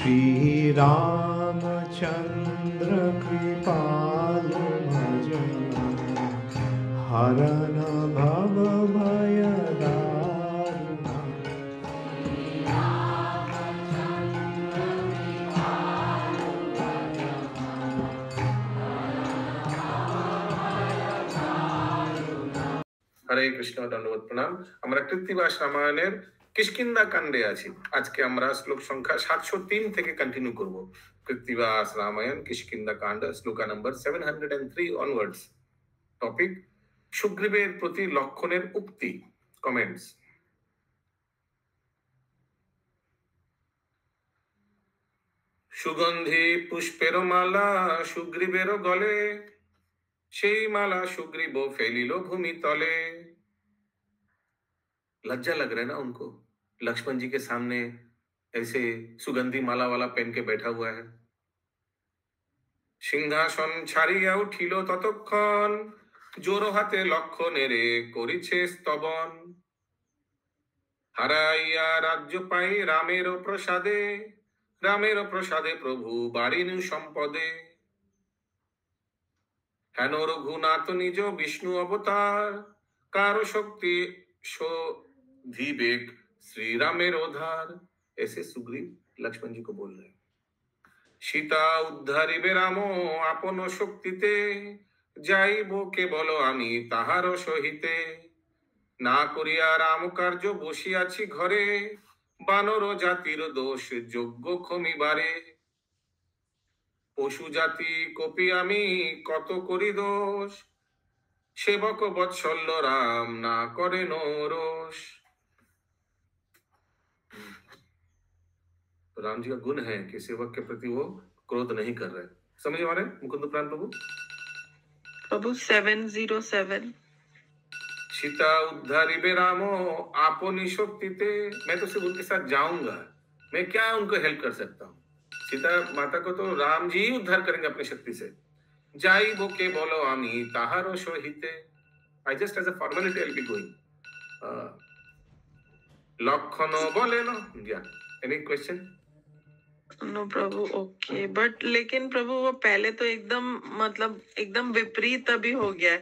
श्री रामचंद्र कृपालु भजन हरन भव भय दारुण। হরে কৃষ্ণ, দণ্ডবত প্রণাম। আমরা কৃত্তিবাস রামায়ণের কিষ্কিন্ধা কাণ্ডে আছি। আজকে আমরা শ্লোক সংখ্যা 703 থেকে কন্টিনিউ করব। কৃত্তিবাস রামায়ণ কিষ্কিন্ধা কাণ্ড, শ্লোকা নম্বর 703 অনওয়ার্ডস। টপিক সুগ্রীবের প্রতি লক্ষণের উক্তি। কমেন্টস। সুগন্ধি পুষ্পের মালা সুগ্রীবের গলে, সেই মালা सुग्रीव फैलिलो भूमि तले। लज्जा लग रहा है ना उनको, लक्ष्मण जी के सामने ऐसे सुगंधी माला वाला पहन के बैठा हुआ है। सिंहासन छाड़िया उठिल ततक्षण, जोर हाथे लक्षणेरे करिछे स्तवन। हाराइया राज्य पाई रामेर प्रसादे प्रभु बाड़िनु सम्पदे। हेन रघुनाथ निज विष्णु अवतार, कारो शक्ति विवेक श्री रामेर उद्धार। ऐसे सुग्रीव लक्ष्मण जी को बोल रहे हैं। सीता उद्धारिबे राम आपन शक्तिते, जाइब केवल आमी ताहार सहिते। ना करिया राम कार्य बसियाछि घरे, बानर जातिर दोष योग्य क्षमिबारे। पशु जाति कपि आमी कत करि दोष, सेवक वत्सल्य राम ना करे रोष। तो राम जी का गुण है कि सेवक के प्रति वो क्रोध नहीं कर रहे। समझ आ रहे मुकुंद प्राण प्रभु? प्रभु 707। सीता उद्धारिबे राम आपनी शक्तिते। मैं तो सिर्फ उनके साथ जाऊंगा, मैं क्या उनको हेल्प कर सकता हूँ? सीता माता को तो राम जी ही उद्धार करेंगे अपनी शक्ति से। जाइबो केवल आमी ताहारो सहिते। I just as a formality I'll be going. लक्षण बोले ना, yeah. Any question? नो प्रभु, ओके। बट लेकिन प्रभु वो पहले तो एकदम विपरीत अभी हो गया है,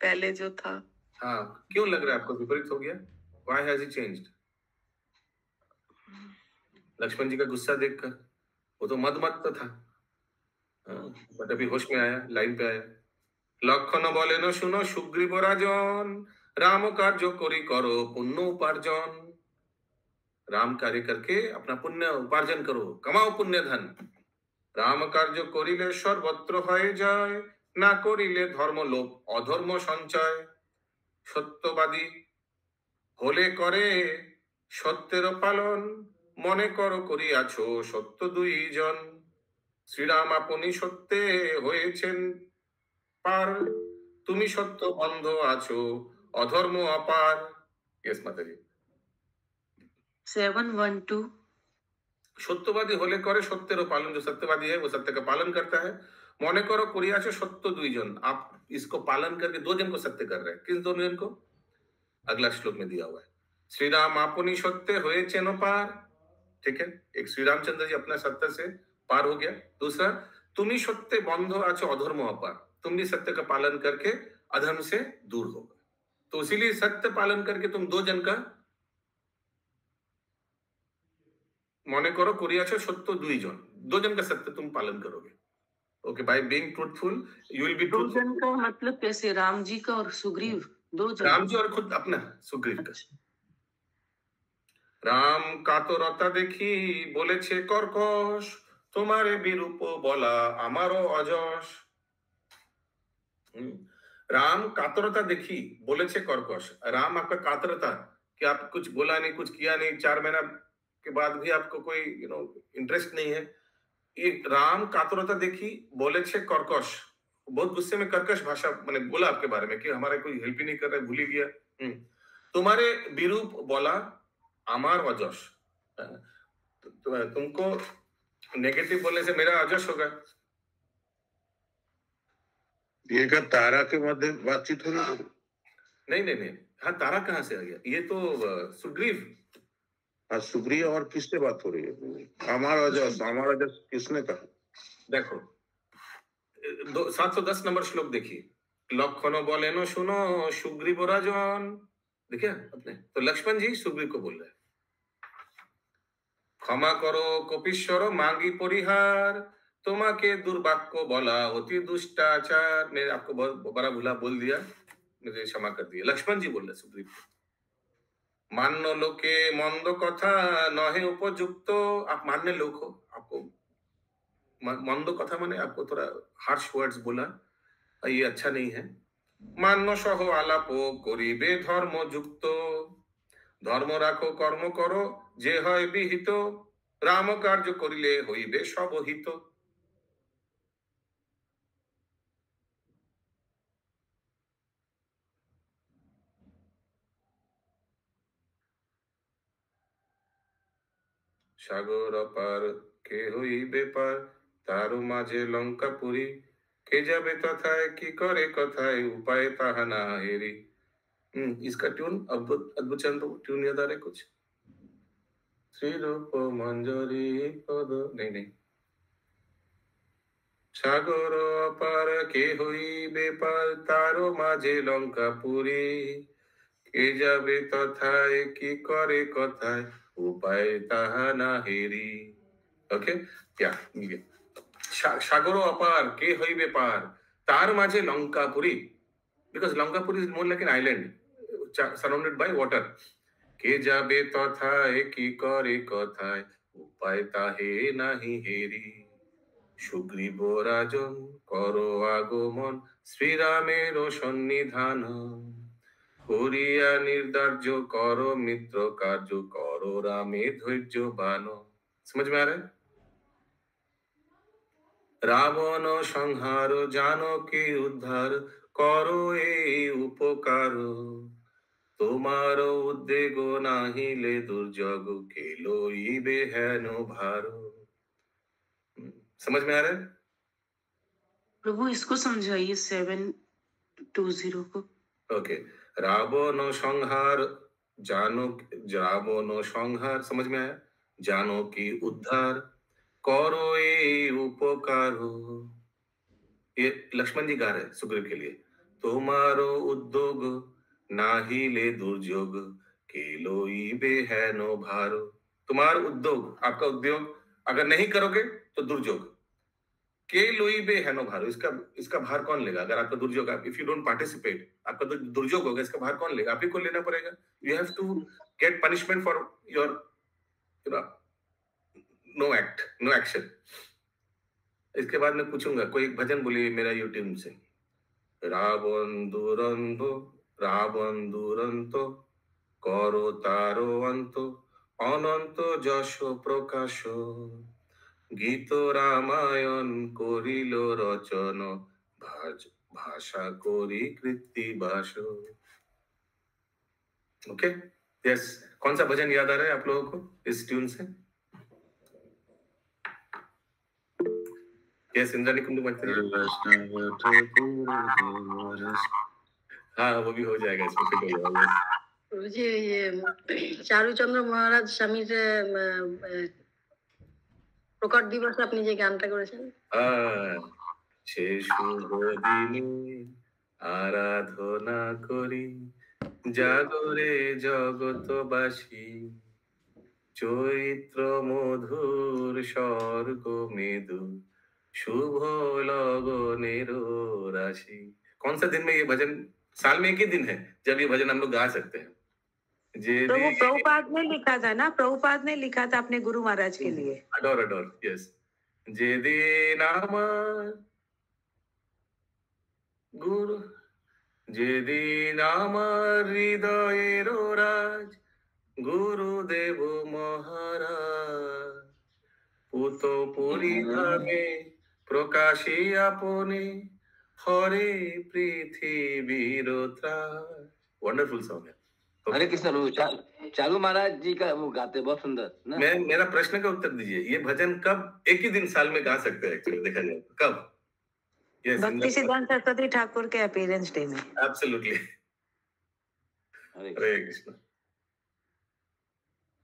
पहले जो था। हाँ, क्यों लग रहा है आपको विपरीत हो गया? Why has he changed? Lakshman जी का गुस्सा देखकर वो तो मद था, बट अभी होश में आया, लाइन पे आया। लक्षण बोले न सुनो सुग्रीव राजन, राम कार्य करी करो पुण्य उपार्जन। राम कार्य करके अपना पुण्य उपार्जन करो, कमाओ पुण्य धन। राम कार्य करिले सर्वत्र हये जाय, ना करिले धर्म लोप अधर्म संचय। सत्यवादी होले करे सत्येर पालन, मने करो करियाछो सत्य दुइजन। श्रीराम आपनि सत्ये हयेछेन पार, तुमी सत्य बंध आछो अधर्म अपार। यस माताजी। 712। सत्यवादी होले करे सत्येर पालन। जो सत्यवादी है वो सत्य का पालन करता है। मने करो करियाछो सत्य दुइजन। आप इसको पालन करके दो जन को सत्य कर रहे हैं। किस दो जन को? अगला श्लोक में दिया हुआ है। श्री राम आपनी सत्य हयेछेन पार। ठीक है, एक श्री रामचंद्र जी अपना सत्य से पार हो गया। दूसरा, तुमी सत्य बंध आछो अधर्म अपार। तुम भी सत्य का पालन करके अधर्म से दूर होगा। तो इसीलिए सत्य पालन करके तुम दो जन का मने करो करियाछो सत्य दुइजन, दो जन का सत्य तुम पालन करोगे। Okay, by being truthful you will be truthful. दो जन का मतलब कैसे? राम जी का और सुग्रीव, दो जन? राम जी और खुद अपना सुग्रीव का। राम कातरता देखी बोलेछे कर्कश, तुम्हारे विरूप बोला आमारो अजस। राम कातरता देखी बोलेछे कर्कश। राम आपका कातरता कि आप कुछ बोला नहीं, कुछ किया नहीं, 4 महीना के बाद भी आपको कोई इंटरेस्ट नहीं है। ये राम कातरता देखी बोलेछे कर्कश, बहुत गुस्से में कर्कश भाषा मैंने बोला आपके बारे में कि हमारा कोई हेल्प ही नहीं कर रहा है, भूल ही गया। तुम्हारे विरूप बोला आमार अजस। तुमको नेगेटिव बोलने से मेरा अजस होगा। ये क्या तारा के मध्य बातचीत हो रही है? नहीं। हाँ, तारा कहाँ से आ गया? ये तो सुग्रीव आज सुप्रिया और किससे बात हो रही है? हमारा जस किसने कहा? देखो 710 नंबर श्लोक देखिए, लक्षण बोले नो सुनो सुग्रीव राजन, देखिए अपने, तो लक्ष्मण जी सुग्रीव को बोल रहे हैं, क्षमा करो कपीश्वर मांगी परिहार, তোমাকে दुर्वाक्य बोला होती दुष्टाचार, मैं आपको बड़ा भूला बोल दिया, मुझे क्षमा कर दिया। लक्ष्मण जी बोल रहे सुग्रीव को, मान्य लोके मंद कथा नहे उपयुक्त, आप मान्य लोग हो, आपको मंद कथा माने आपको थोड़ा हार्श वर्ड्स बोला, ये अच्छा नहीं है। मान्य सह आलाप करिबे धर्म युक्त, धर्म राखो कर्म करो जे হয় বিহিত, রাম কার্য করিলে হইবে সব হিত। সাগর অপার কে হইবে পার, তার মাঝে লঙ্কাপুরী, কে যাবে তথায় কি করে কথায় उपाय তাহা না হেরি। इसका ट्यून अद्भुत अद्भुत चंद्र ट्यून याद आ रहा है कुछ? श्री रूप मंजरी पद, नहीं, সাগর অপার কে হইবে পার, তার মাঝে লঙ্কাপুরী, কে যাবে তথায় কি করে কথায় উপায় তাহা না হেরি। ওকে, क्या সাগর অপার কে হইবে পার, তার মাঝে Lankapuri, because Lankapuri is more like an island surrounded by water, কে যাবে তথায় কি করে কথায় উপায় তাহে নাহি হেরি। সুগ্রীব রাজন করো আগমন, শ্রীরামের সন্নিধান, করিয়া निर्दार्य करो मित्र कार्य, करो रामे धैर्यवान। समझ में आ रहा है? रावण संहार जानकी उद्धार, करो এই উপকার, তোমার উদ্বেগ নাহিলে দুর্যোগ, কে লইবে হেন ভার। समझ में आ रहा है? प्रभु इसको समझाइए 720 को। ओके, रावण संहार रावण संहार, समझ में आया? जानकी उद्धार, करो এই উপকার, ये लक्ष्मण जी गा रहे हैं सुग्रीव के लिए। तुम्हारो उद्योग नाहिले दुर्योग, के लोइबे हेन भार, तुम्हारा उद्योग, आपका उद्योग अगर नहीं करोगे तो दुर्योग, के लोइबे हेनो भार, इसका भार कौन लेगा? अगर आपका दुर्योग, इफ यू डोंट पार्टिसिपेट, आपका तो दुर्योग होगा, इसका भार कौन लेगा? आप ही को लेना पड़ेगा। You have to get punishment for your no action. इसके बाद मैं पूछूंगा, कोई एक भजन बोलिए मेरा यूट्यूब से। रावण दुरंत करो तारो अंत, अनंत যশ প্রকাশ, গীত রামায়ণ করিল রচন, ভাষা করি কৃত্তিবাস। ओके, यस, कौन सा भजन याद आ रहा है आप लोगों को इस ट्यून से? यस, इंद्रानी कुंडू मत, हाँ वो भी हो जाएगा, इसमें फिट हो जाएगा। जी, ये চারুচন্দ্র মহারাজ স্বামীর প্রকট দিবসে আপনি যে গানটা করেছেন, সে শুভ দিনে আরাধনা করি, জাগরে জগতবাসী, চৈত্র মধুর স্বর্গ মেদু, शुभ लगनेर राशि। कौन सा दिन में ये भजन? साल में एक ही दिन है जब ये भजन हम लोग गा सकते हैं। तो वो प्रभुपाद ने लिखा था ना, प्रभुपाद ने लिखा था अपने गुरु महाराज के लिए। Adore, yes. जे दिन আমার গুরু, যেদিন আমার হৃদয়ের রাজ, গুরুদেব মহারাজ, পুত পরিধামে প্রকাশী আপনি, হরে পৃথিবীর ত্রাস। वंडरफुल सॉन्ग है। हरे कृष्ण। चालू महाराज जी का वो गाते बहुत सुंदर ना। मेरा प्रश्न का उत्तर दीजिए, ये भजन कब एक ही दिन साल में गा सकते हैं? एक्चुअली देखा जाए तो कब? भक्ति सिद्धांत सरस्वती ठाकुर के अपीयरेंस डे में। एब्सोल्युटली। हरे कृष्ण।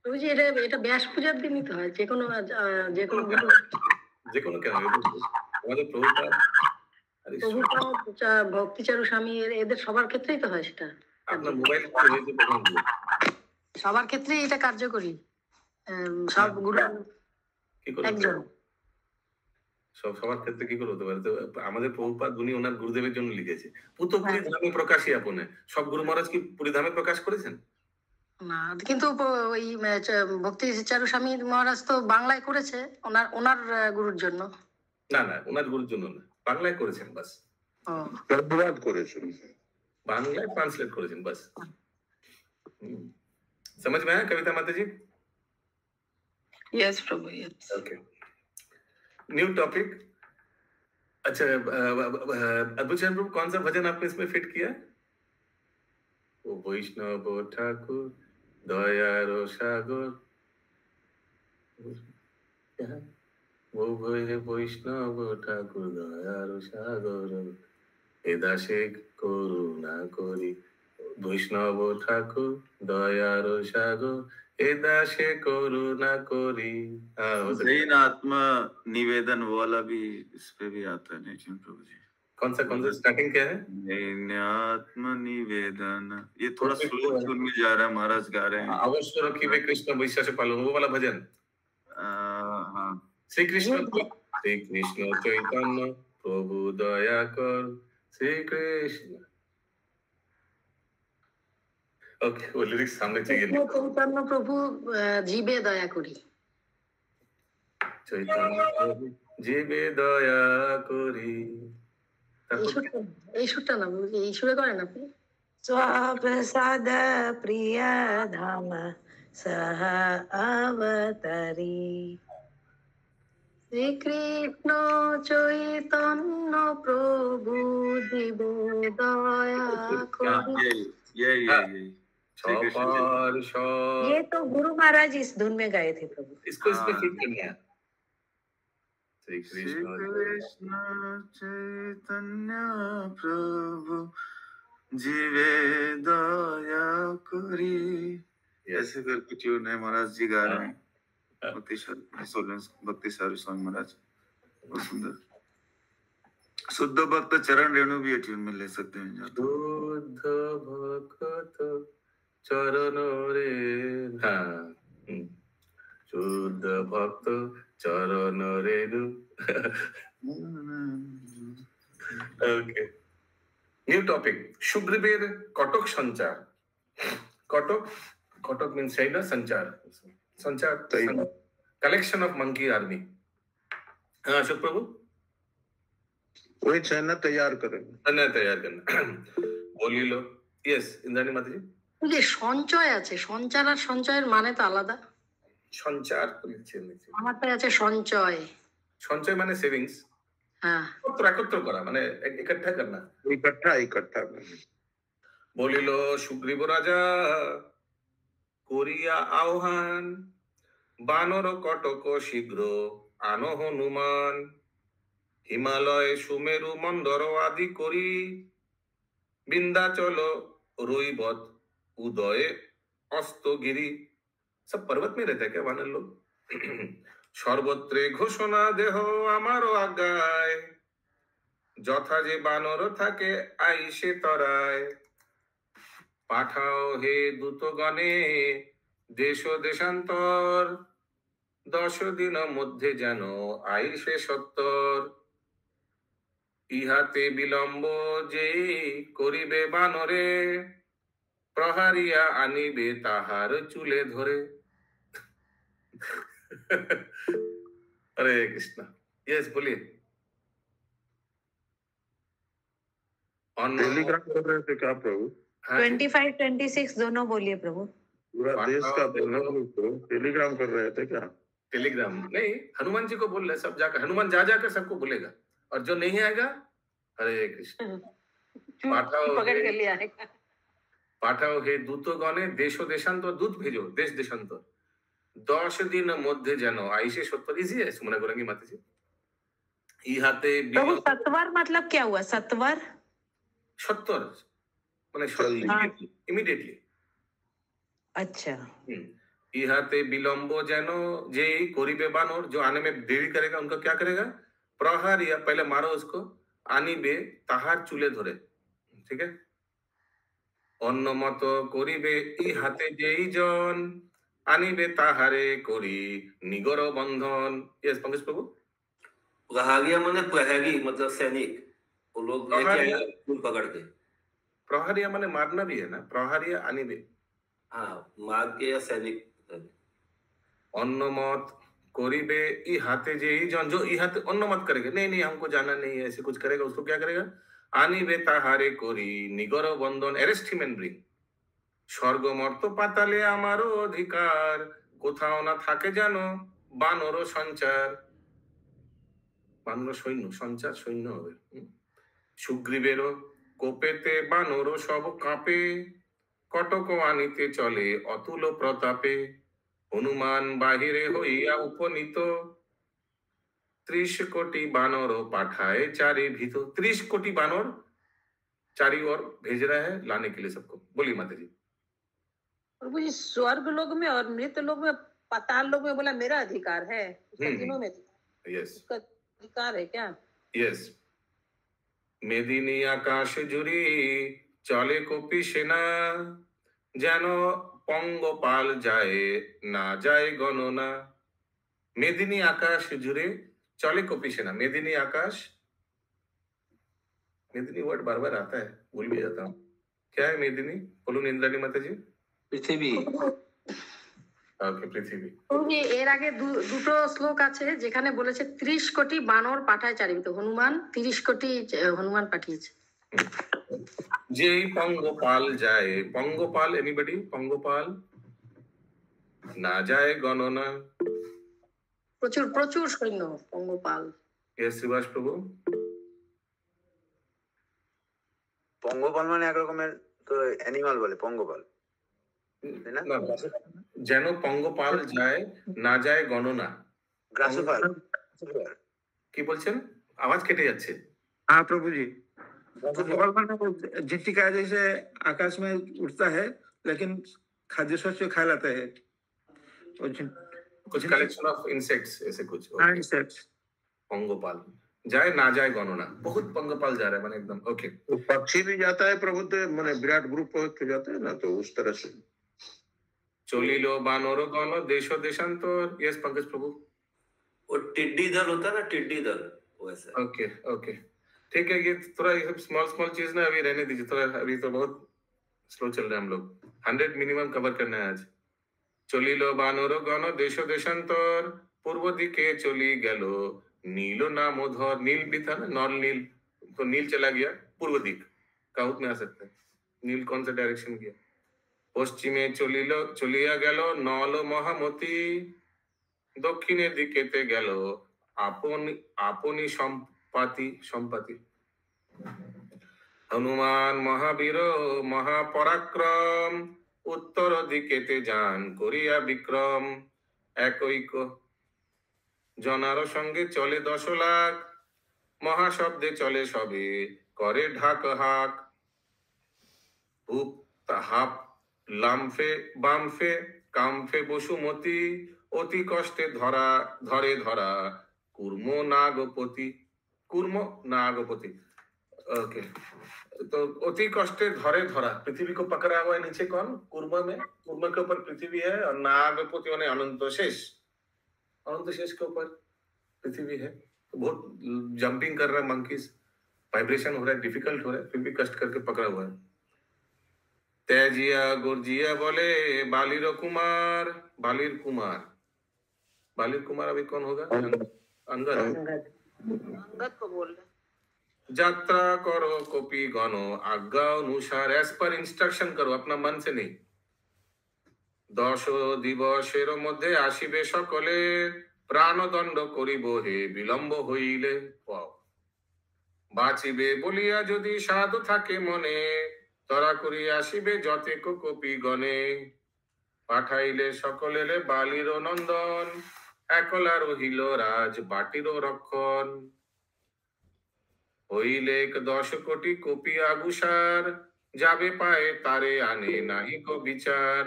প্রভুজি এটা এটা ব্যাস পূজার দিনই তো হয়, যেকোনো যেকোনো কেন আমাদের প্রভুপাদ আরে প্রভুপাদ ভক্তিচারু স্বামী এদের সবার ক্ষেত্রেই তো হয় সেটা। আপনার মোবাইল কি হয়েছে প্রথম দিন? সবার ক্ষেত্রেই এটা কার্যকরী। সব গুরু কি করে একজন সবার ক্ষেত্রে কি করে হতে পারে? তো আমাদের প্রভুপাদ উনি ওনার গুরুদেবের জন্য লিখেছে পুতপুরি ধামে প্রকাশই আপনে। সব গুরু মহারাজ কি পুরী ধামে প্রকাশ করেছেন? না, কিন্তু ওই ভক্তি চারু স্বামী মহারাজ তো বাংলায় করেছে ওনার ওনার গুরুর জন্য। না না, ওনার গুরুর জন্য না, বাংলায় করেছেন বাস। প্রভুপাদ করেছেন, বাংলায় ট্রান্সলেট করেছেন বাস। समझ में आया कविता माता जी? यस प्रभु, यस। Okay, new topic. अच्छा, अद्भुत प्रभु कौन सा भजन आपने इसमें फिट किया? वो वैष्णव ठाकुर दयार सागर, वो वैष्णव ठाकुर दयार सागर ए दासे করুণা করি। বৈষ্ণব ঠাকুর দয়ার সাগর এ দাসে করুণা করি। जैन आत्मा निवेदन वाला भी इस पे भी आता है लेकिन प्रभु जी। कौन सा स्टार्टिंग क्या है? जैन आत्मा निवेदन, ये थोड़ा स्लो ट्यून में जा रहा है, महाराज गा रहे हैं। अवश्य रखिबे कृष्ण वैश्य पालन, वो वाला भजन। हाँ, श्री कृष्ण चैतन्य प्रभु दया कर श्री कृष्ण। ओके, वो लिरिक्स सामने चाहिए। চৈতন্য প্রভু জীবে দয়া করি। চৈতন্য প্রভু জীবে দয়া করি। এই সুরটা না, এই সুরে করেন আপনি? स्वप्रसाद प्रिय धाम सह अवतरी শ্রীকৃষ্ণ চৈতন্য প্রভু জীবে দয়া করি। यही ये तो गुरु महाराज इस धुन में गाए थे प्रभु। इसको इसमें फिट करना है। श्री कृष्ण चैतन्य प्रभु जीवे दया करी, ऐसे करके ट्यून है, महाराज जी गा रहे हैं। भक्ति सारू स्वामी महाराज, बहुत सुंदर। शुद्ध भक्त चरण रेणु भी ट्यून में ले सकते हैं। शुद्ध भक्त चरण रे, हाँ, शुद्ध भक्त चरण रेणु। Okay, new topic. सुग्रीवेर कटक संचार। कटक मीन्स संचार कलेक्शन ऑफ मंकी आर्मी। हाँ अशोक प्रभु, वही सैन्य तैयार करना। बोली लो। यस इंद्राणी माता जी। যে সঞ্চয় আছে, সঞ্চার আর সঞ্চয়ের মানে তো আলাদা। সঞ্চার আমারটা আছে সঞ্চয়। সঞ্চয় মানে সেভিংস। হ্যাঁ, একত্র করা মানে ইকट्ठा करना, ইকट्ठा। বলিল সুগ্রীব রাজা করিয়া আহ্বান, বানর কটক শীঘ্র আনো হনুমান, হিমালয় সুমেরু মন্দর আদি করি, বিন্ধ্যাচল রৈবত उदय अस्तगिरी। सब पर्वत में रहते हैं क्या वानर लोग? सर्वत्रे घोषणा देह आमारो आज्ञाय, যথা যে বানর থাকে আইসে তরায়, পাঠাও হে দূতগণে দেশ দেশান্তর, 10 দিন মধ্যে যেন আইসে সত্তর, ইহাতে বিলম্ব যে করিবে বানরে, প্রহারিয়া আনিবে তাহার চুলে ধরে। हरे कृष्णा। यस बोलिए। टेलीग्राम कर रहे थे क्या प्रभु? 25-26 दोनों बोलिए प्रभु। पूरा देश का टेलीग्राम कर रहे थे क्या? टेलीग्राम नहीं, हनुमान जी को बोल रहे सब जाकर, हनुमान जा जाकर सबको बोलेगा, और जो नहीं आएगा हरे कृष्ण पकड़ के लिया है। পাঠাও হে দূতগণে দেশ দেশান্তর, দূত भेजो देश देशांतर, 10 दिन মধ্যে যেন আইসে সত্তর। इजी है, सुमना करेंगे माता जी। ইহাতে प्रभु सत्वर मतलब क्या हुआ? सत्वर সত্তর মানে ইমিডিয়েটলি। अच्छा। इहाते विलंबो जैनो जेई करिबे बानर, जो आने में देरी करेगा उनको क्या करेगा? प्रहारिया, पहले मारो उसको, आनिबे ताहार चूले धरे। ठीक है, অন্য মতো করিবে ইহাতে যেই জন, আনিবে তাহারে করি নিগর বন্ধন। यस पंकज प्रभु। प्रहारिया माने प्रहरी, मतलब सैनिक, वो लोग लेके प्रहारिया, आएंगे फूल पकड़ के। प्रहारिया माने मारना भी है ना, प्रहारिया आनिबे, हाँ, मार के या सैनिक। অন্য মত করিবে ইহাতে যেই জন, जो इहाते অন্য मत करेगा, नहीं नहीं हमको जाना नहीं है, ऐसे कुछ करेगा, उसको क्या करेगा? আনিবে তাহারে করি নিগর বন্ধন, অ্যারেস্ট হিম এন্ড ব্রিং। স্বর্গ মর্ত পাতালে আমারও অধিকার, কোথাও না থাকে জানো বানর সঞ্চার। বানর সৈন্য, সঞ্চার সৈন্য হবে। সুগ্রীবেরও কোপেতে বানর সব কাঁপে, কটক আনিতে চলে অতুল প্রতাপে। হনুমান বাহিরে হইয়া উপনীত, 30 कोटि बानर पाठाए चारे भीतर। 30 कोटि बानर चारी ओर भेज रहा है लाने के लिए सबको। बोलिए माता जी। प्रभु जी, स्वर्ग लोक में और मृत लोक में, पाताल लोक में बोला मेरा अधिकार है, तीनों में यस, उसका अधिकार है क्या? यस। मेदिनी आकाश जुड़ी चले कोपी सेना, যেন পঙ্গপাল যায় না যায় গণনা। মেদিনী আকাশ জুড়ে चले कोपी सेना, मेदिनी आकाश, मेदिनी वर्ड बार बार आता है, भूल भी जाता हूँ। क्या है मेदिनी? बोलो इंद्राणी माता जी। পৃথিবী। ওকে, পৃথিবী। প্রভুজি, এর আগে দুটো শ্লোক আছে যেখানে বলেছে 30 কোটি বানর পাঠায় চারিভিত, হনুমান 30 কোটি হনুমান পাঠিয়েছে। যেই পঙ্গপাল যায়, পঙ্গপাল, এনিবডি? পঙ্গপাল না যায় গণনা, প্রচুর প্রচুর সৈন্য পঙ্গপাল। यस श्रीवास प्रभु। পঙ্গপাল মানে এক রকমের তো অ্যানিমাল বলে পঙ্গপাল, না, যেন পঙ্গপাল যায় না যায় গণনা। গ্রাসপাল কি বলছেন? আওয়াজ কেটে যাচ্ছে। हाँ प्रभु जी, पशुपाल माने झिंटिका जैसे आकाश में उड़ता है लेकिन खाद्य शस्य खा लेता है, कुछ कलेक्शन ऑफ इंसेक्ट्स, ऐसे कुछ। इंसेक्ट्स। पंगोपाल जाए ना जाए गणना, बहुत पंगोपाल जा रहा है माने एकदम। ओके, तो पक्षी भी जाता है प्रभु, तो माने विराट ग्रुप हो जाता है ना, तो उस तरह से चलिलो बानर गण देश देशांतर। यस पंकज प्रभु। वो टिड्डी दल होता है ना, टिड्डी दल वैसा। ओके ओके, ठीक है। ये थोड़ा ये सब स्मॉल स्मॉल चीज ना अभी रहने दीजिए थोड़ा, अभी तो बहुत स्लो चल रहे हैं हम लोग। 100 मिनिमम कवर करना है आज। चलिलो बानर गण देश देशांतर, पूर्व दिके चली गेलो नील नाम धर। नील भी था ना, नॉल नील, तो नील चला गया पूर्व दिक, काउट में आ सकता है। नील कौन सा डायरेक्शन गया? पश्चिमे चलिलो चलिया गेलो नल महामती, दक्षिणे दिकेते गेलो আপনি আপনি সম্পাতি। হনুমান মহাবীর মহাপরাক্রম, উত্তর দিকেতে যান করিয়া বিক্রম। একৈক জনার সঙ্গে চলে 10 লাখ, মহাশব্দে চলে সবে করে ঢাক হাক। হুপ হাপ লামফে বামফে কামফে বসুমতি, অতি কষ্টে ধরে ধরা কুর্ম নাগপতি। কুর্ম नागपति। ओके, तो अति कष्टे धरे धरा, पृथ्वी को पकड़ा हुआ है नीचे कौन? कुर्म में, कुर्म के ऊपर पृथ्वी है, और नागपति यानी अनंत शेष, अनंत शेष के ऊपर पृथ्वी है। तो बहुत जंपिंग कर रहा है मंकीज, वाइब्रेशन हो रहा है, डिफिकल्ट हो रहा है, फिर भी कष्ट करके पकड़ा हुआ है। तेजिया गुरजिया बोले बालिर कुमार, बालिर कुमार, बालिर कुमार अभी कौन होगा? अंगद, अंगद को बोल रहे। যাত্রা করো কপি গণ আজ্ঞা অনুসার, এস পার ইনস্ট্রাকশন করো, अपना मन से नहीं। 10 দিবসের মধ্যে আসিবে সকলে, প্রাণদণ্ড করিব হে বিলম্ব হইলে। বাঁচিবে বলিয়া যদি সাধু থাকে মনে, তরা করি আসিবে যতেক কপি গণে। পাঠাইলে সকলেরে বালির নন্দন, একলা রহিল রাজ বাটির রক্ষণ। হইলে 10 কোটি কপি আগুসার, যাবে পায়ে তারে আনে নাহি কো বিচার।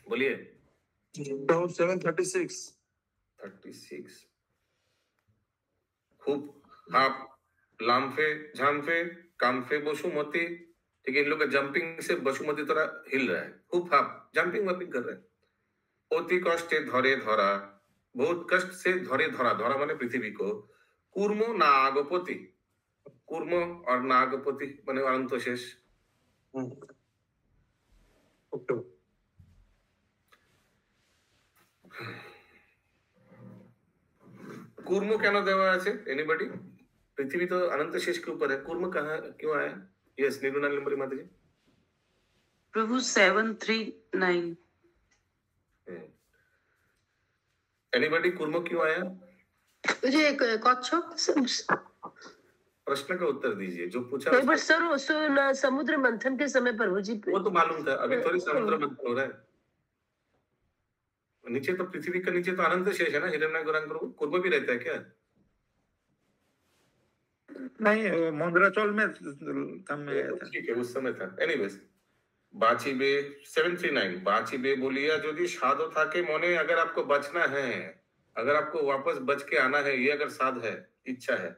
बोलिए। 736 खूब हाफ लामफे झामफे कामफे बसुमती। ठीक है, इन लोग का जंपिंग से बसुमती थोड़ा हिल रहा है, खूब हाफ जंपिंग वपिंग कर रहे हैं। অতি কষ্টে ধরে ধরা, बहुत कष्ट से धरे धरा, धरा माने पृथ्वी को। कूर्म नागपति, कूर्म और नागपति माने अनंत शेष। कूर्म কেন দেওয়া আছে? एनीबॉडी? पृथ्वी तो अनंत शेष के ऊपर है, कूर्म कहाँ क्यों आया? यस, निर्गुणा नंबर माता जी। प्रभु 739। एनीबॉडी? कूर्म क्यों आया? मुझे एक कच्छप प्रश्न का उत्तर दीजिए जो पूछा। पर सर समुद्र मंथन के समय प्रभु जी वो तो मालूम था, अभी थोड़ी समुद्र मंथन हो रहा है। नीचे तो पृथ्वी का नीचे तो अनंत शेष है ना, हिरण्य गौरांग प्रभु। कूर्म भी रहता है क्या? नहीं, मंदराचल में तब में था। ठीक है, उस समय था। एनीवेज, बाचिबे 739 बाचिबे बोलिया यदि साधो थाके मने, अगर आपको बचना है, अगर आपको वापस बच के आना है, ये अगर साध है, इच्छा है,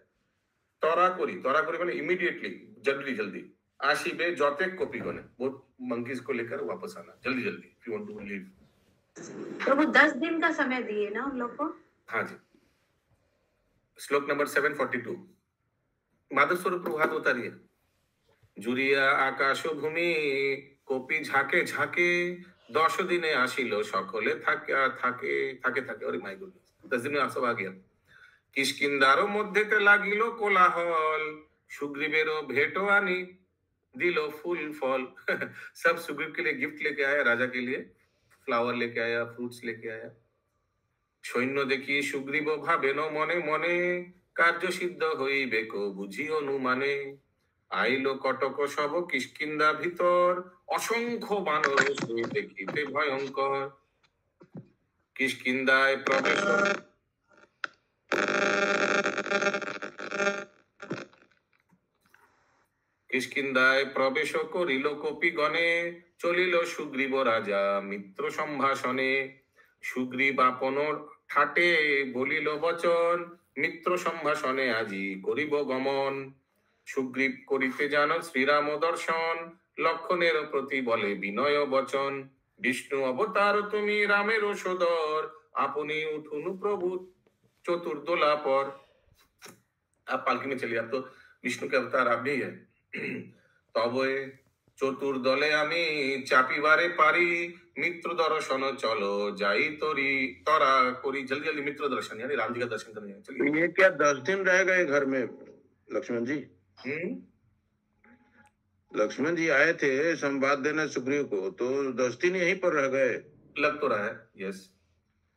तोरा कोरी माने इमीडिएटली, जल्दी जल्दी। आशिबे जौते कॉपी कोने, वो मंकीज को लेकर वापस आना जल्दी जल्दी, if you want to leave. Prabhu 10 दिन का समय दिए ना उन लोग को। हाँ जी। श्लोक नंबर 742 माधव स्वरूप प्रभात उतारिए। जुरिया आकाश भूमि कपि झाके झाके 10 दिने आसिल सकले থাকে अरे माय गॉड 10 दिन में सब आ गया। किष्किंदारो मध्येते लागिलो कोलाहल सुग्रीवेरो भेटो आनी दिलो फूल फल। सब सुग्रीव के लिए गिफ्ट लेके आया, राजा के लिए फ्लावर लेके आया, फ्रूट्स लेके आया। सैन्य देखी सुग्रीव भावेन मने मने कार्य सिद्ध हইবে को बुझी अनुमाने। आइलो कटक सब किष्किंदा ভিতর असंख्य बानर से देखिते भयंकर। किष्किंदाय प्रवेश किष्किंदाय प्रवेश करिल कपिगणे चलिल सुग्रीव राजा मित्र सम्भाषणे। सुग्रीव आपन ठाटे बलिल वचन मित्र सम्भाषणे আজি করিব গমন। सुग्रीव करिते जानो श्रीराम दर्शन लक्षणेर प्रति बले विनय वचन। विष्णु अवतार तुमी रामेर सदर आपनी उठुनु प्रभु चतुर्दोला पर। आप पालकी में चलिए, आप तो विष्णु के अवतार आप भी है। तबे चतुर्दले आमी चापिबारे पारी मित्र दर्शन चलो जाई तोरी तोरा कोरी। जल्दी जल्दी मित्र दर्शन यानी राम जी का दर्शन करने चलिए। ये क्या 10 दिन रह गए घर में लक्ष्मण जी? लक्ष्मण जी आए थे संवाद देने सुग्रीव को, तो 10 दिन यहीं पर रह गए। लग तो रहा है, यस।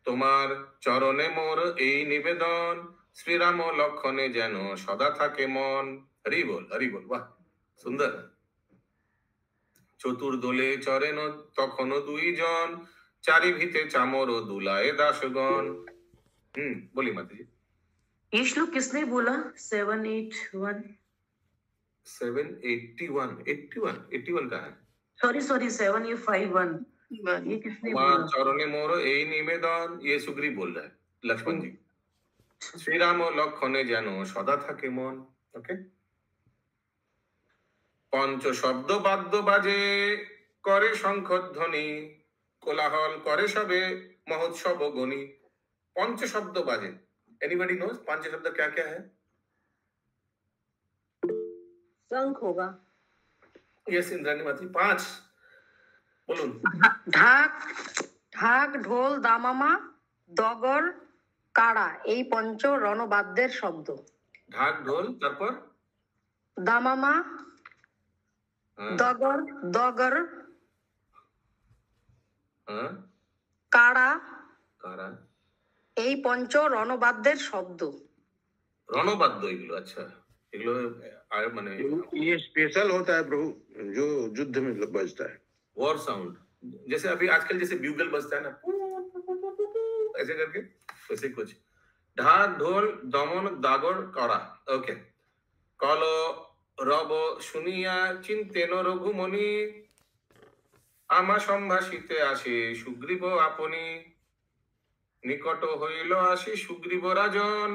तुम्हार चरणे मोर এই निवेदन श्रीराम लक्षणे जेनो सदा थाके मन। हरि बोल, वाह सुंदर। चतुर्दोले चरेन तखन दुईजन चारि भीते चामर दुलाए दासगण। बोली माता जी। ये श्लोक किसने बोला? 781 81 का है। सॉरी 751 ये किसने बोला? चरणे मोर এই निवेदन, ये सुग्रीव बोल रहा है लक्ष्मण जी। श्रीराम लक्षणे जेनो सदा थाके मन। ओके। पंच शब्द बाद्य बाजे करे शंखध्वनि कोलाहल करे सबे महोत्सव गणि। पंच शब्द बाजे, एनीबॉडी नोस पंच शब्द क्या क्या है? शंख होगा। यस इंद्राणी माती 5 बोलून। ঢাক ঢোল দামামা দগর কাড়া এই পঞ্চ রণবাদ্যের শব্দ। ঢাক ঢোল তারপর দামামা দগর কাড়া এই পঞ্চ রণবাদ্যের শব্দ। রণবাদ্য এগুলো, আচ্ছা এগুলো মানে ये स्पेशल होता है प्रभु, जो युद्ध में बजता है। वॉर साउंड, जैसे अभी आजकल जैसे ब्यूगल बजता है ना ऐसे करके, वैसे कुछ। ढाक ढोल दमन दागर कड़ा। ओके। कलो रब सुनिया चिंतेन रघुमणि আমা সম্ভাষিতে আসে সুগ্রীব আপনি, নিকট হইল আসি সুগ্রীব রাজন,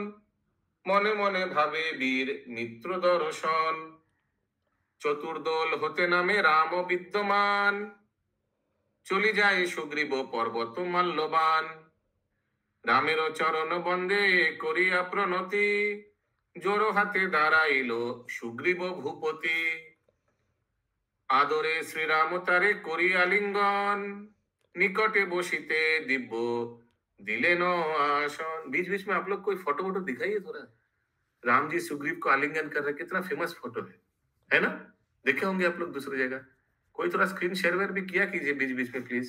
মনে মনে ভাবে বীর মিত্র দর্শন, চতুর্দল হতে নামে রাম বিদ্যমান, চলি যায় সুগ্রীব পর্বত মাল্যবান, রামের চরণ বন্দে করিয়া প্রণতি, জোর হাতে দাঁড়াইল সুগ্রীব ভূপতি, আদরে শ্রীরাম তারে করিয়া লিঙ্গন, निकटे बसिते दिव्य दिलेन आसन। बीच बीच में आप लोग कोई फोटो वोटो दिखाइए थोड़ा, राम जी सुग्रीव को आलिंगन कर रहे, कितना फेमस फोटो है ना? देखे होंगे आप लोग दूसरी जगह, कोई थोड़ा स्क्रीन शेयर भी किया कीजिए बीच बीच में प्लीज।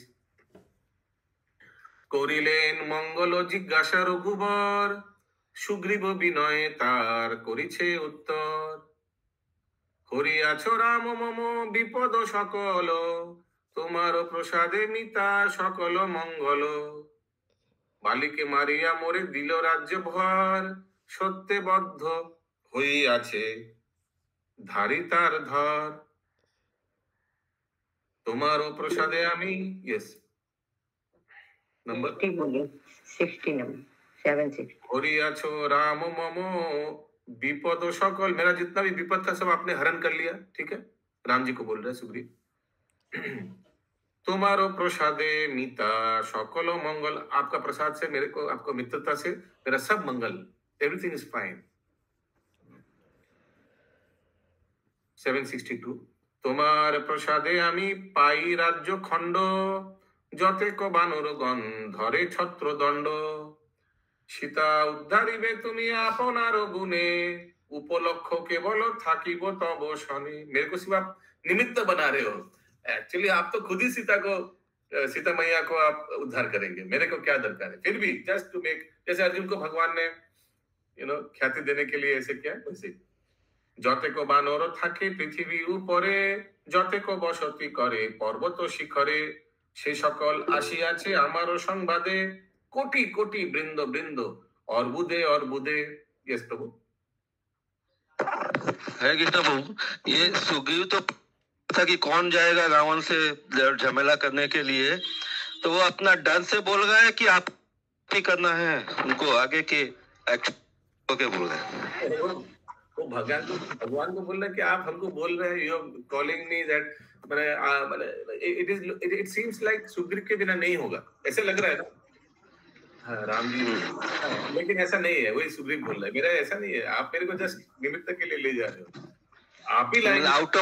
करिलेन मंगल जिज्ञासा रघुबर, सुग्रीव विनय तार करिछे उत्तर, हरियाছো राम मम विपद सकल, তোমার প্রসাদে মিতা সকল মঙ্গল, বালিকে মারিয়া মোরে দিল রাজ্য ভর, সত্যে বদ্ধ হইয়াছে ধারি তার ধর, তোমার প্রসাদে আমি यस नंबर 76 हरियाছো राम मम विपद सकल, मेरा जितना भी विपद था सब आपने हरण कर लिया, ठीक है? राम जी को बोल रहे सुग्रीव। तुम्हारो प्रसादे मिता सकल मंगल, आपका प्रसाद से मेरे को, आपको मित्रता से मेरा सब मंगल, एवरीथिंग इज फाइन। 762 তোমার প্রসাদে আমি পাই রাজ্য খণ্ড, যতেক বানরগণ ধরে ছত্রদণ্ড, সীতা উদ্ধারিবে তুমি আপনার গুণে, উপলক্ষ কেবল থাকিব তব শনে। मेरे को सिर्फ आप निमित्त बना रहे हो, एक्चुअली आप तो खुद ही सीता मैया को आप उद्धार करेंगे, मेरे को क्या दरकार है? फिर भी जस्ट टू मेक, जैसे अर्जुन को भगवान ने ख्याति देने के लिए ऐसे किया, वैसे যতে কো বানর থাকে পৃথিবী উপরে, যতে কো বসতি করে পর্বত শিখরে, সে সকল আসিয়াছে আমারও সংবাদে, কোটি কোটি বৃন্দ বৃন্দ অর্বুদে অর্বুদে। यस प्रभु। है गीता प्रभु, ये सुग्रीव तो था कि कौन जाएगा रावण से झमेला करने के लिए, तो वो अपना डर से बोल रहा है कि आप ही करना है, उनको आगे के एक्शन के बोल रहे हैं। वो भगवान को बोल रहे कि आप हमको बोल रहे हैं, you are calling me that, it seems like Sugriva के बिना नहीं होगा, ऐसे लग रहा है ना? हाँ राम जी, लेकिन ऐसा नहीं है, वही सुग्रीव बोल रहा है, मेरा ऐसा नहीं है, आप मेरे को जस्ट निमित्त के लिए ले जा रहे हो, आप ही लाइन आउट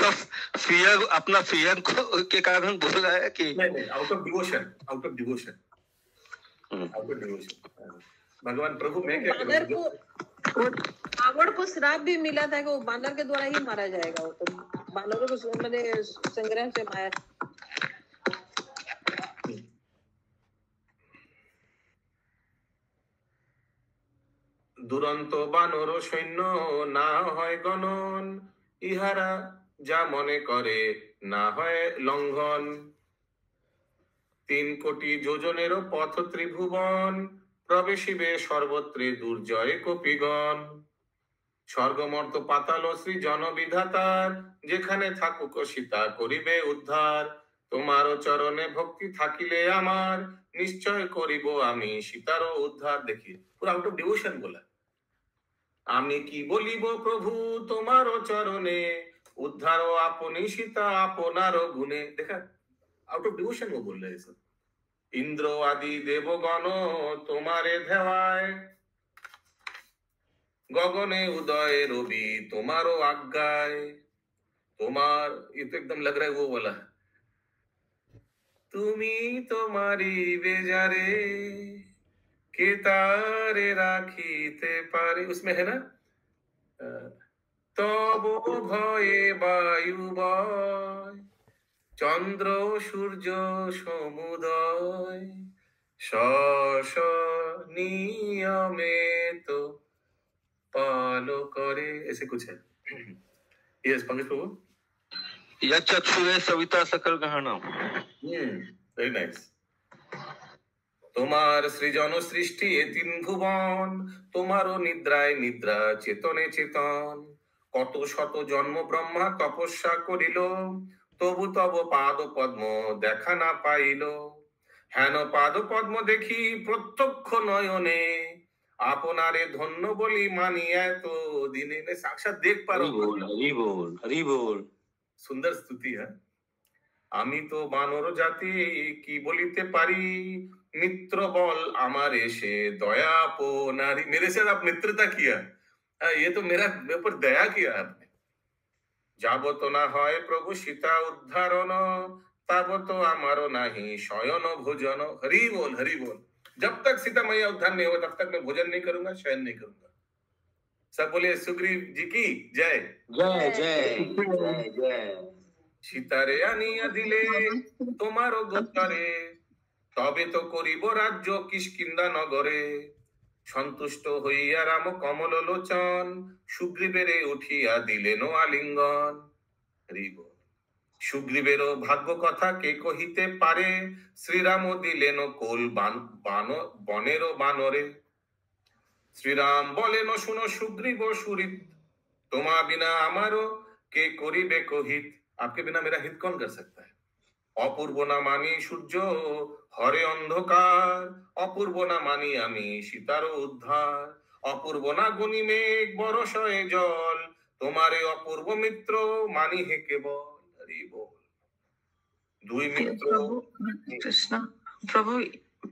ऑफ फियर, अपना फियर के कारण बोल रहा है कि नहीं, आउट ऑफ डिवोशन, भगवान प्रभु मैं क्या बानर को, रावण को श्राप भी मिला था कि वो बानर के द्वारा ही मारा जाएगा, वो तो बानरों को मैंने संग्रह से मारा। দুরন্ত বানর সৈন্য না হয় গণন, ইহারা যা মনে করে না হয় লঙ্ঘন, 3 কোটি যোজনেরও পথ ত্রিভুবন, প্রবেশিবে সর্বত্রে দুর্জয় কপিগণ, স্বর্গমর্ত পাতাল শ্রী জনবিধাতার, যেখানে থাকুক সীতা করিবে উদ্ধার, তোমারও চরণে ভক্তি থাকিলে আমার, নিশ্চয় করিব আমি সীতারও উদ্ধার। देखिए पूरा आउट ऑफ डिवोशन बोला, আমি কি বলিব প্রভু তোমারও চরণে, উদ্ধারও আপনি সীতা আপনারও গুণে। देखा आउट ऑफ डिवोशन वो बोल रहे हैं सब। इंद्र आदि देवगण तुम्हारे ध्याय, गगने उदय रवि तुम्हारो आज्ञाय, तुम्हार, ये तो एकदम लग रहा है वो वाला, তুমি তোমারি বেজারে কে তারে রাখিতে পারে, उसमें है ना, তব ভয়ে বায়ু বয়, চন্দ্র সূর্য সমুদয়, শশ নিয়মে তো পালো করে, ऐसे कुछ है। यस पंकज प्रभु। यक्षुरे सविता सकल गहनम, वेरी नाइस। তোমার সৃজন সৃষ্টি এ 3 ভুবন, তোমারও নিদ্রায় নিদ্রা চেতনে চেতন, কত শত জন্ম ব্রহ্মা তপস্যা করিল, তবু তব পাদ পদ্ম দেখা না পাইল। হেন পাদ পদ্ম দেখি প্রত্যক্ষ নয়নে, আপনারে ধন্য বলি মানি এত দিনে। मैं साक्षात देख पा रहा हूँ। हरि बोल हरि बोल। सुंदर स्तुति है। আমি তো বানর জাতি কি বলিতে পারি, মিত্র বল আমার এসে দয়া আপনারি। मेरे साथ आप मित्रता किया, ये तो मेरे ऊपर दया किया आपने। যাবত না হয় প্রভু সীতা উদ্ধারণ, তাবত আমারও নাহি শয়ন ভোজন। हरि बोल हरि बोल। जब तक सीता मैया उद्धार नहीं होगा तब तक मैं भोजन नहीं करूंगा, शयन नहीं करूंगा। सब बोलिए सुग्रीव जी की जय। जय जय जय जय। সীতারে আনিয়া দিলে তোমার দোত্তরে, তবে তো করিব রাজ্য কিষ্কিন্ধা নগরে। সন্তুষ্ট হইয়া রাম কমল লোচন, সুগ্রীবেরে উঠিয়া দিলেন আলিঙ্গন। সুগ্রীবেরও ভাগ্য কথা কে কহিতে পারে, শ্রীরাম দিলেন কোল বনেরও বানরে। শ্রীরাম বলেন শুনো সুগ্রীব সুরিত, তোমা বিনা আমারও কে করিবে কহিত। आपके बिना मेरा हित कौन कर सकता है। অপূর্ব না মানি সূর্য হরে অন্ধকার, অপূর্ব না মানি আমি সীতারও উদ্ধার। অপূর্ব না গুণী মেঘ বরষয়ে জল, তোমারে অপূর্ব মিত্র মানি হে কেবল। হরি बोल। দুই মিত্র। कृष्णा प्रभु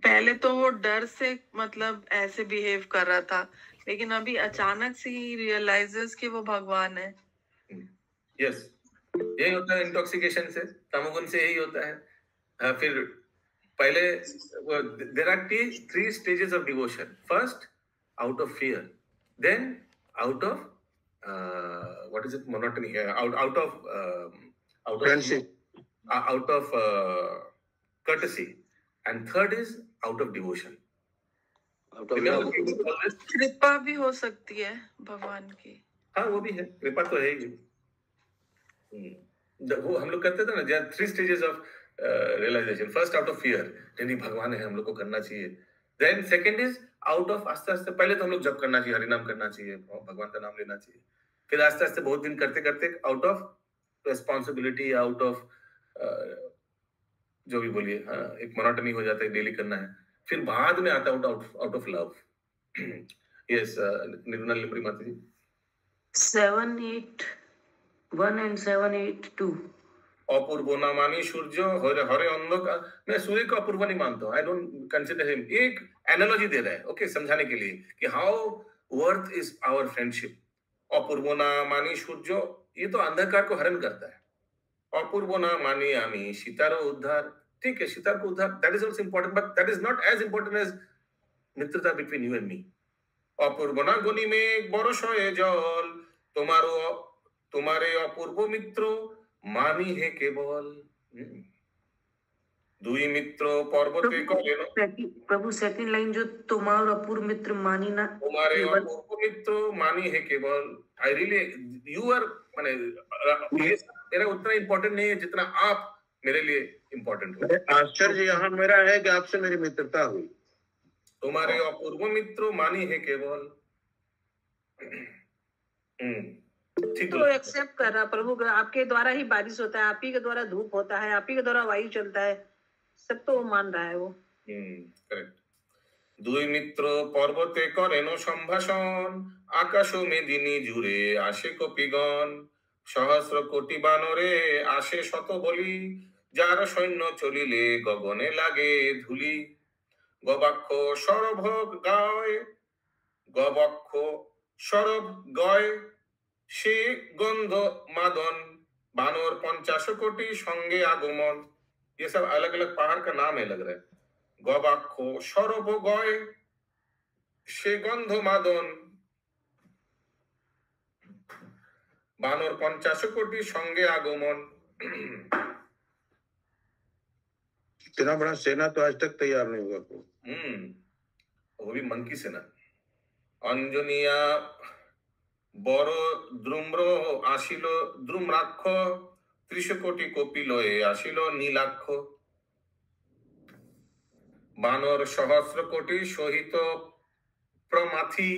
पहले तो वो डर से मतलब ऐसे बिहेव कर रहा था, लेकिन अभी अचानक से ही रियलाइजेस कि वो भगवान है। यस, यही होता है इंटॉक्सिकेशन से, तमोगुण से यही होता है। फिर पहले there are three stages of devotion. First out of fear, then out of what is it, monotony, out of friendship, out of courtesy, and third is out of devotion, out of love. कृपा भी हो सकती है भगवान की। हाँ वो भी है, कृपा तो है ही। वो हम लोग करते थे ना, जहाँ three stages of realization. First out of fear, नहीं भगवान है हम लोग को करना चाहिए। Then second is out of, आस्ते आस्ते पहले तो हम लोग जप करना चाहिए, हरिनाम करना चाहिए, भगवान का नाम लेना चाहिए। फिर आस्ते आस्ते बहुत दिन करते करते out of responsibility, out of जो भी बोलिए, हाँ एक मोनोटनी हो जाता है, डेली करना है। फिर बाद में आता है out of love. Yes Nirmala लिमरी माता जी। 7:8:1 and 7:8:2। अपूर्व ना मानी सूर्य हरे हरे अंधकार। मैं सूर्य को अपूर्व नहीं मानता हूँ, आई डोंट कंसिडर हिम। एक एनालॉजी दे रहा है, ओके, समझाने के लिए कि how worth is our friendship. Apurva ना मानी सूर्य, ये तो अंधकार को हरण करता है। अपूर्व ना मानी आमी सीतारो उद्धार, ठीक है, सीता को उद्धार, that is also important, but that is not as important as मित्रता बिटवीन यू एंड मी। अपूर्व ना गुनी में बरसए जल, तुम्हारे अपूर्व मित्र मानी है केवल। दुई मित्र पर्वते करेन। प्रभु सेकंड लाइन जो तुम्हारे अपूर्व मित्र मानी ना, तुम्हारे अपूर्व मित्र मानी है केवल। आई रियली, यू आर, माने मेरा उतना इंपॉर्टेंट नहीं है जितना आप मेरे लिए इंपॉर्टेंट हो। आश्चर्य यहाँ मेरा है कि आपसे मेरी मित्रता हुई। तुम्हारे अपूर्व मित्र मानी है केवल। तो एक्सेप्ट कर रहा प्रभु, आपके द्वारा ही बारिश होता है, आप ही के द्वारा धूप होता है, आप ही के द्वारा वायु चलता है, सब तो वो मान रहा है वो। करेक्ट। দুই মিত্র পর্বতে করেন সম্ভাষণ, আকাশ মেদিনী জুড়ে আসে কপিগণ। সহস্র কোটি বানরে আসে শত বলি, যার সৈন্য চলিলে গগনে লাগে ধুলি। গবাক্ষ সরভ গায়, গবক্ষ সরভ গয়, সে গন্ধ मादन। बानर 50 कोटि संगे आगमन। ये सब अलग अलग पहाड़ का नाम है लग रहा है। गवाक्ष सरभ गय, से गंध मादन। बानर 50 कोटि संगे आगमन। इतना बड़ा सेना तो आज तक तैयार नहीं हुआ। वो भी मन की सेना। अंजनिया বড় দ্রুম্র আসিল দ্রুম্রাক্ষ, 30 কোটি কপিলয়ে আসিল নীলাক্ষ। বানর সহস্র কোটি সহিত প্রমাথি,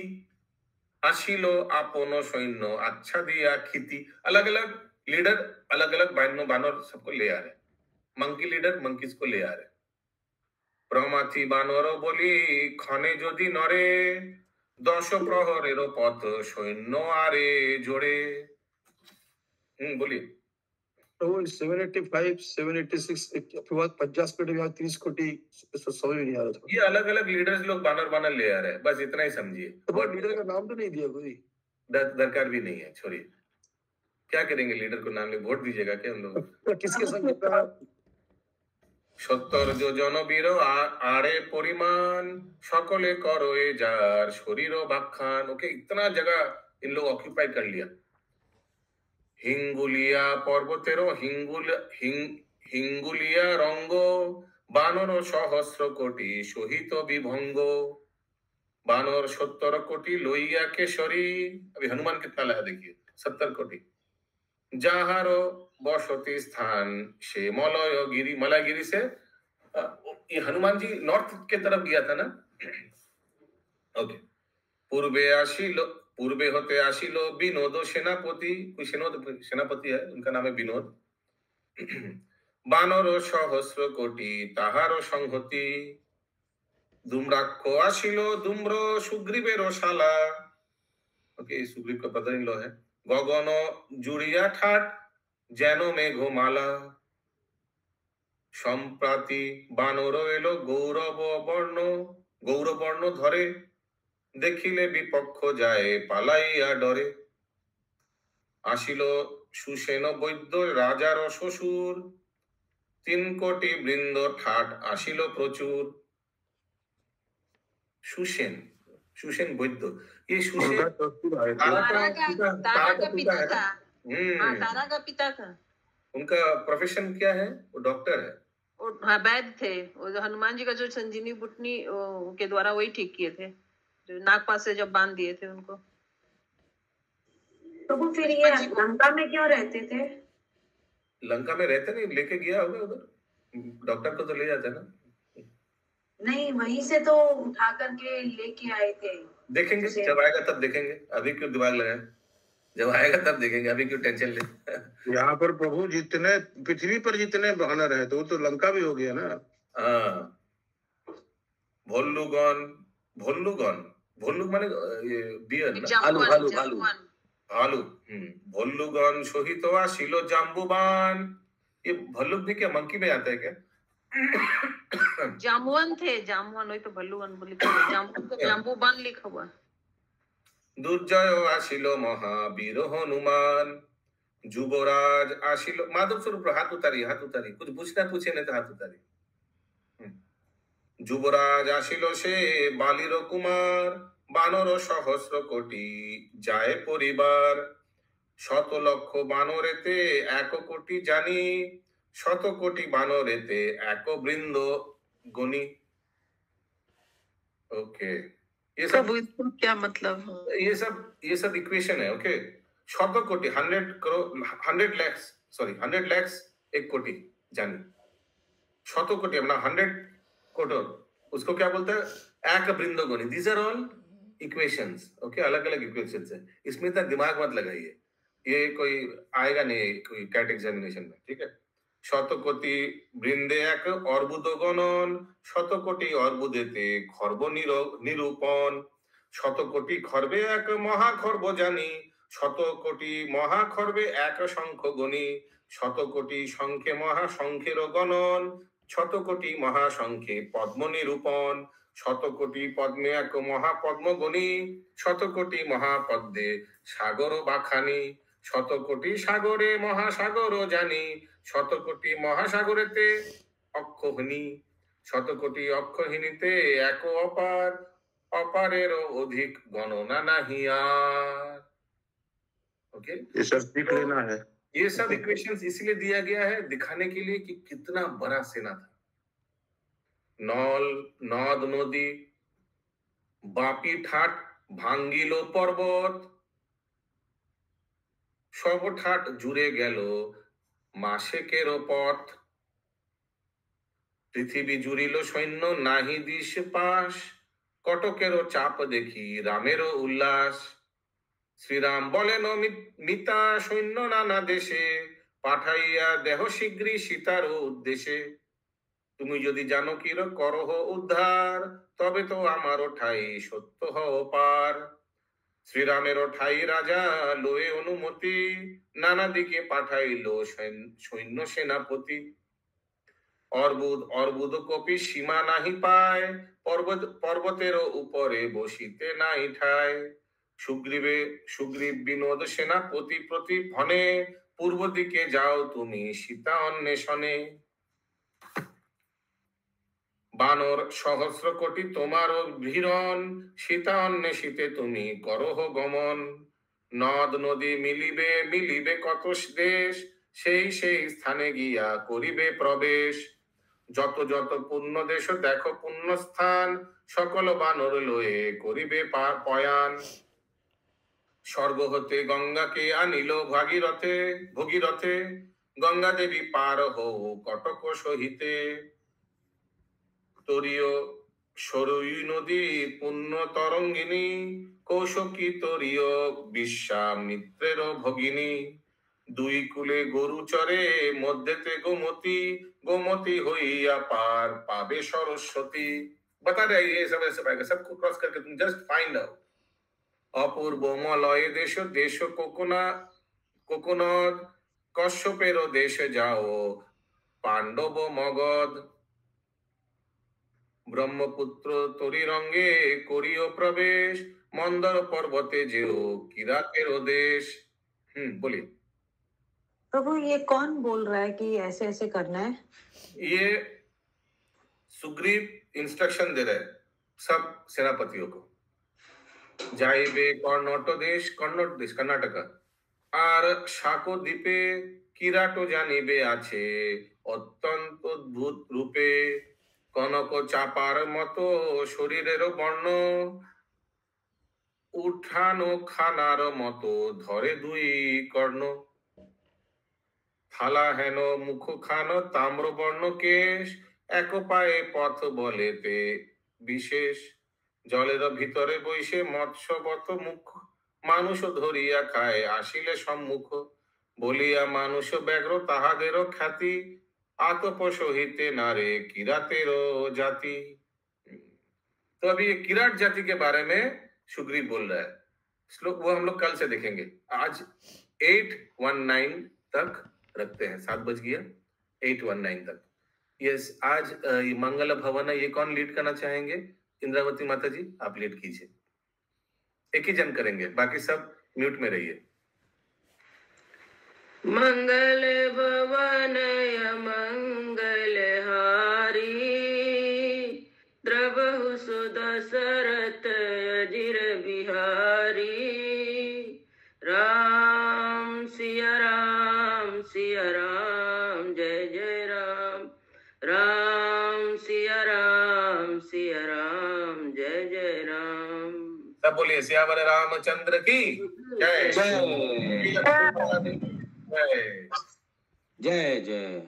আসিল আপন সৈন্য আচ্ছা দিয়া খিতি। अलग अलग लीडर अलग अलग बानर सबको ले आ रहे, मंकी लीडर मंकीज को ले आ रहे। प्रमाथी बानर बोली खने जदि नरे 10 प्रहरेर पथ सैन्य आरे जोड़े। बोलिए। तो 785, 786 के बाद 50 कोटी या 30 कोटी समझ में नहीं आ रहा था। ये अलग अलग लीडर्स लोग बानर ले आ रहे हैं, बस इतना ही समझिए। तो लीडर का नाम तो नहीं दिया कोई, दरकार भी नहीं है, छोड़िए। क्या करेंगे लीडर को नाम ले, वोट दीजिएगा क्या हम लोग? किसके संग का 70 জন বীর आड़े परिमाण सकले करो ए जार शरीर बाखान। ओके, इतना जगह इन लोग ऑक्यूपाई कर लिया। हिंगुलिया पर्वतेरो हिंगुलिया रंग बानर सहस्र कोटी सहित विभंग बानर 70 कोटी लोइया केशरी। अभी हनुमान कितना लाया देखिए, 70 कोटी। जहारो बसती स्थान से मलयगिरी, मलयगिरी से ये हनुमान जी नॉर्थ के तरफ गया था ना। ओके, पूर्वे होते आशिलो विनोद सेनापति, कोई सेनापति है, उनका नाम है विनोद। बानर सहस्र कोटी ताहारो संहति धूम्राक्ष आशिलो धूम्र सुग्रीवेर शाला। ओके, सुग्रीव का पता इन लो है। गगन जुड़िया ठाट जेनो मेघमाला सम्प्राति बानर एलो गौरव वर्ण धरे देखिले विपक्ष जाए पालाइया डरे। आशिलो सुसेन वैद्य राजार शशुर 3 कोटी बृंद ठाट आशिलो प्रचुर। सुसेन वैद्य, ये सुसेन तारा का पिता था। हाँ, तारा का पिता था। उनका प्रोफेशन क्या है? वो डॉक्टर है। हाँ, वैद्य थे। वो जो हनुमान जी का जो संजीवनी बुटनी के द्वारा वही ठीक किए थे, जो नागपाश से जब बांध दिए थे उनको। तो वो फिर ये लंका में क्यों रहते थे? लंका में रहते नहीं, लेके गया होगा उधर, डॉक्टर को तो ले जाते ना। नहीं, वहीं से तो उठा करके लेके आए थे। देखेंगे जब आएगा तब देखेंगे, अभी क्यों दिमाग लगाए? जब आएगा तब देखेंगे, अभी क्यों टेंशन ले। यहाँ पर प्रभु जितने पृथ्वी पर जितने बानर है तो वो तो लंका भी हो गया ना। हाँ, भोल्लुग माने ये बियर ना, भालू। भोल्लुगन सहित आशिलो जाम्बुबान। ये भल्लुक भी क्या मंकी में आता है क्या? जामुन थे, जामुन, वही तो भल्लुगन बोली, जामुन को जाम्बुबान लिखा हुआ। दुर्जय आशिलो महावीर हनुमान जुबराज आशिलो। माधव स्वरूप हाथ उतारी, कुछ पूछना पूछे नहीं तो हाथ उतारी। जुबराज आशिलो से बालिर कुमार बानर सहस्र कोटी जाए परिवार। 100 लक्ष बानरेते 1 कोटी जानी 100 कोटी बानरेते 1 बृंद गणी। ओके, ये सब क्या मतलब? ये सब इक्वेशन है। ओके, 100 कोटी 100 करोड़ 100 lakhs 1 कोटी जानी 100 कोटी अपना 100 करोड़, उसको क्या बोलते हैं? 1 बृंद गणी। These are all equations. ओके, अलग अलग इक्वेशंस है, इसमें इतना दिमाग मत लगाइए, ये कोई आएगा नहीं कोई कैट एग्जामिनेशन में। ठीक है। 100 कोटी बृंदे 1 अर्बुद गणन 100 कोटी अर्बुदेते खर्ब निरूपण। 100 कोटी खर्बे 1 महाखर्ब जानी 100 कोटी महाखर्बे 1 शंख गणी। 100 कोटी शंखे महाशंखेर गणन 100 कोटी महाशंखे पद्म निरूपण। 100 कोटी पद्मे 1 महापद्म गणी 100 कोटी महापद्मे सागर बाखानी। 100 कोटी सागरे महासागर जानी 100 कोटी महासागरेते अक्षहिनी। 100 कोटी अक्षहिनीते 1 अपार अपारेर अधिक गणना नहीं यार। ओके, ये सब सीख लेना है। ये सब इक्वेशंस इसलिए दिया गया है दिखाने के लिए कि कितना बड़ा सेना था। नल नद नदी बापी ठाट भांगिलो पर्वत सब ठाट जुड़े गेलो मासेकेरो पथ। पृथ्वी जुड़िलो सैन्य नाहि दिश पाश कटकेरो चाप देखी रामेरो उल्लास। श्रीराम बोलेन मिता सैन्य नाना देशे পাঠাইয়া দেহ শীঘ্রই সীতার উদ্দেশ্যে। তুমি যদি জানকীর করহ উদ্ধার, তবে তো আমারও ঠাই সত্য হও পার। শ্রীরামেরও ঠাই রাজা লয়ে অনুমতি, নানা দিকে পাঠাইল সৈন্য সেনাপতি। অর্বুদ কপি সীমা নাহি পায়, পর্বতের উপরে বসিতে নাই ঠায়। সুগ্রীব বিনোদ সেনাপতি প্রতি ভনে, পূর্ব দিকে যাও তুমি সীতা অন্বেষণে। বানর সহস্র কোটি তোমার ভিড়ন, সীতা অন্বেষিতে তুমি করহ গমন। নদ নদী মিলিবে কত দেশ, সেই স্থানে গিয়া করিবে প্রবেশ। যত পুণ্য দেশ দেখো পুণ্য স্থান, সকল বানর লয়ে করিবে পয়ান। স্বর্গ হতে গঙ্গাকে আনিল ভগীরথে, গঙ্গা দেবী পার হও কটক সহিতে। তরীয় সরয়ী নদী পুণ্য তরঙ্গিনী, কৌশকী তরীয় বিশ্বামিত্রের ভগিনী। দুই কুলে গরু চরে মধ্যেতে গোমতী হইয়া পার পাবে সরস্বতী। बता रहे ये सब ऐसे पाएगा, सबको क्रॉस करके तुम जस्ट फाइंड आउट। অপূর্ব মলয় দেশ কোকোনদ, কশ্যপের দেশে যাও পাণ্ডব মগধ। ব্রহ্মপুত্র তরিরঙ্গে করিও প্রবেশ, মন্দর পর্বতে যেও কিরাতের দেশ। बोलिए। प्रभु ये कौन बोल रहा है कि ऐसे ऐसे करना है? ये सुग्रीव इंस्ट्रक्शन दे रहे हैं सब सेनापतियों को। যাইবে কর্ণট দেশ কর্ণাটকা, আর শাকো দ্বীপে কিরাটো জানিবে আছে অত্যন্ত অদ্ভুত রূপে। কনক চাপার মতো শরীরের বর্ণ, উঠানো খানার মতো ধরে দুই কর্ণ। থালা হেন মুখ খান তাম্র বর্ণ কেশ, এক পায়ে পথ বলেতে বিশেষ। জলের ভিতরে বইসে মৎস্যবত মুখ, মানুষ ধরিয়া খায় আসিলে সম্মুখ। বলিয়া মানুষ ব্যাঘ্র তাহাদেরও খ্যাতি, आतप सहिते नारे किरातेरो जाति। तो अभी ये किराट जाति के बारे में सुग्रीव बोल रहा है। श्लोक वो हम लोग कल से देखेंगे। आज 819 तक रखते हैं, 7 बज गया, 819 तक। यस, आज ये मंगल भवन है, ये कौन लीड करना चाहेंगे? इंद्रावती माता जी, आप लीड कीजिए। एक ही जन करेंगे, बाकी सब म्यूट में रहिए। मंगल भवन मंगल हारी, द्रवहु सुदशरथ अजिर बिहारी। राम सिया राम जय जय राम। राम सिया राम जय जय राम। सब बोलिए सियावर रामचंद्र की जय। जय जय।